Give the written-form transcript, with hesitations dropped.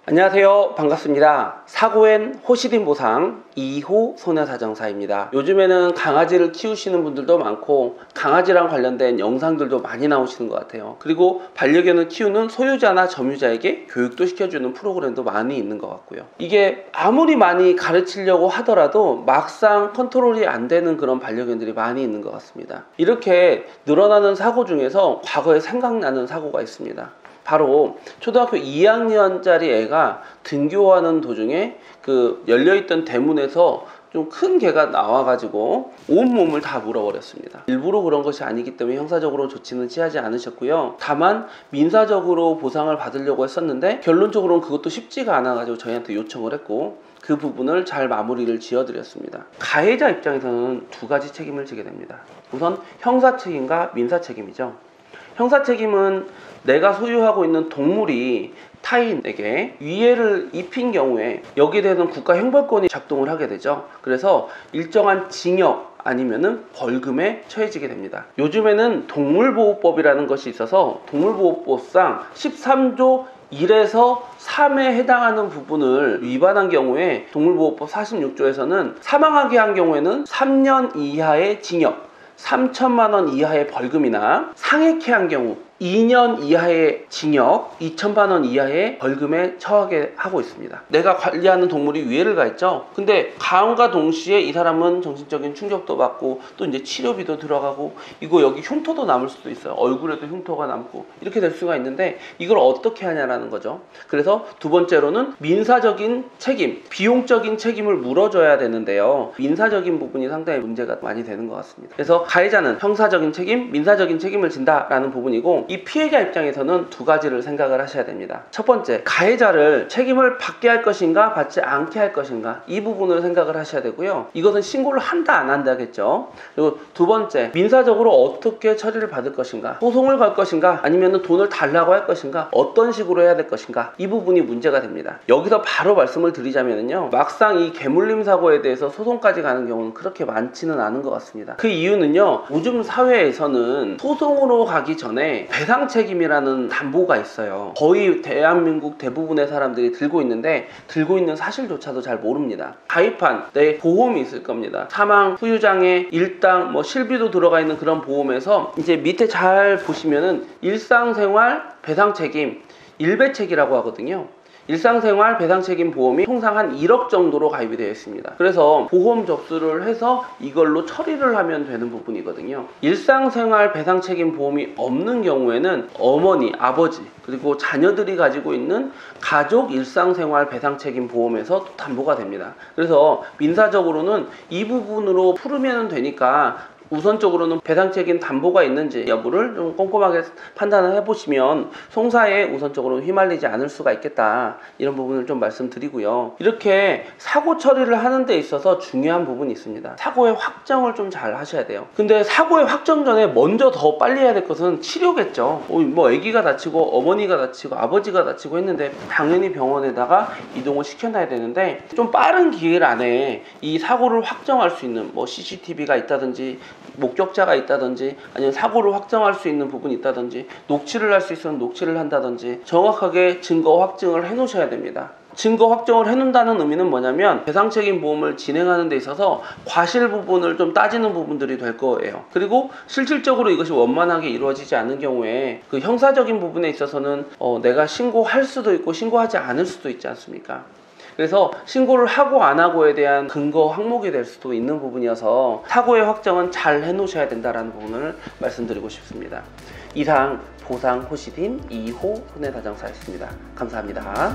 안녕하세요. 반갑습니다. 사고엔 호시딘 보상 2호 손해사정사입니다. 요즘에는 강아지를 키우시는 분들도 많고 강아지랑 관련된 영상들도 많이 나오시는 것 같아요. 그리고 반려견을 키우는 소유자나 점유자에게 교육도 시켜주는 프로그램도 많이 있는 것 같고요. 이게 아무리 많이 가르치려고 하더라도 막상 컨트롤이 안 되는 그런 반려견들이 많이 있는 것 같습니다. 이렇게 늘어나는 사고 중에서 과거에 생각나는 사고가 있습니다. 바로 초등학교 2학년짜리 애가 등교하는 도중에 그 열려있던 대문에서 좀 큰 개가 나와가지고 온몸을 다 물어버렸습니다. 일부러 그런 것이 아니기 때문에 형사적으로 조치는 취하지 않으셨고요. 다만 민사적으로 보상을 받으려고 했었는데 결론적으로는 그것도 쉽지가 않아가지고 저희한테 요청을 했고 그 부분을 잘 마무리를 지어드렸습니다. 가해자 입장에서는 두 가지 책임을 지게 됩니다. 우선 형사 책임과 민사 책임이죠. 형사 책임은 내가 소유하고 있는 동물이 타인에게 위해를 입힌 경우에 여기에 대해서는 국가형벌권이 작동을 하게 되죠. 그래서 일정한 징역 아니면은 벌금에 처해지게 됩니다. 요즘에는 동물보호법이라는 것이 있어서 동물보호법상 13조 1에서 3에 해당하는 부분을 위반한 경우에 동물보호법 46조에서는 사망하게 한 경우에는 3년 이하의 징역, 3천만 원 이하의 벌금이나 상해케 한 경우 2년 이하의 징역, 2천만 원 이하의 벌금에 처하게 하고 있습니다. 내가 관리하는 동물이 위해를 가했죠. 근데 가함과 동시에 이 사람은 정신적인 충격도 받고 또 이제 치료비도 들어가고 이거 여기 흉터도 남을 수도 있어요. 얼굴에도 흉터가 남고 이렇게 될 수가 있는데 이걸 어떻게 하냐라는 거죠. 그래서 두 번째로는 민사적인 책임, 비용적인 책임을 물어줘야 되는데요. 민사적인 부분이 상당히 문제가 많이 되는 것 같습니다. 그래서 가해자는 형사적인 책임, 민사적인 책임을 진다라는 부분이고 이 피해자 입장에서는 두 가지를 생각을 하셔야 됩니다. 첫 번째, 가해자를 책임을 받게 할 것인가 받지 않게 할 것인가 이 부분을 생각을 하셔야 되고요. 이것은 신고를 한다 안 한다겠죠. 그리고 두 번째, 민사적으로 어떻게 처리를 받을 것인가, 소송을 걸 것인가 아니면 돈을 달라고 할 것인가, 어떤 식으로 해야 될 것인가 이 부분이 문제가 됩니다. 여기서 바로 말씀을 드리자면요, 막상 이 개물림 사고에 대해서 소송까지 가는 경우는 그렇게 많지는 않은 것 같습니다. 그 이유는요, 요즘 사회에서는 소송으로 가기 전에 배상 책임이라는 담보가 있어요. 거의 대한민국 대부분의 사람들이 들고 있는데 들고 있는 사실조차도 잘 모릅니다. 가입한 내 보험이 있을 겁니다. 사망 후유장애 일당 뭐 실비도 들어가 있는 그런 보험에서 이제 밑에 잘 보시면은 일상생활 배상 책임 일배책이라고 하거든요. 일상생활 배상책임 보험이 통상 한 1억 정도로 가입이 되어 있습니다. 그래서 보험 접수를 해서 이걸로 처리를 하면 되는 부분이거든요. 일상생활 배상책임 보험이 없는 경우에는 어머니, 아버지 그리고 자녀들이 가지고 있는 가족 일상생활 배상책임 보험에서 또 담보가 됩니다. 그래서 민사적으로는 이 부분으로 풀으면 되니까 우선적으로는 배상책임 담보가 있는지 여부를 좀 꼼꼼하게 판단을 해보시면 송사에 우선적으로 휘말리지 않을 수가 있겠다, 이런 부분을 좀 말씀드리고요. 이렇게 사고 처리를 하는 데 있어서 중요한 부분이 있습니다. 사고의 확정을 좀 잘 하셔야 돼요. 근데 사고의 확정 전에 먼저 더 빨리 해야 될 것은 치료겠죠. 뭐 아기가 다치고 어머니가 다치고 아버지가 다치고 했는데 당연히 병원에다가 이동을 시켜놔야 되는데 좀 빠른 기일 안에 이 사고를 확정할 수 있는 뭐 CCTV가 있다든지 목격자가 있다든지 아니면 사고를 확정할 수 있는 부분이 있다든지 녹취를 할 수 있으면 녹취를 한다든지 정확하게 증거 확증을 해 놓으셔야 됩니다. 증거 확정을 해놓는다는 의미는 뭐냐면 배상책임 보험을 진행하는 데 있어서 과실 부분을 좀 따지는 부분들이 될 거예요. 그리고 실질적으로 이것이 원만하게 이루어지지 않은 경우에 그 형사적인 부분에 있어서는 내가 신고할 수도 있고 신고하지 않을 수도 있지 않습니까? 그래서 신고를 하고 안 하고에 대한 근거 항목이 될 수도 있는 부분이어서 사고의 확정은 잘 해놓으셔야 된다는 부분을 말씀드리고 싶습니다. 이상 보상 호시딘 2호 손해사정사였습니다. 감사합니다.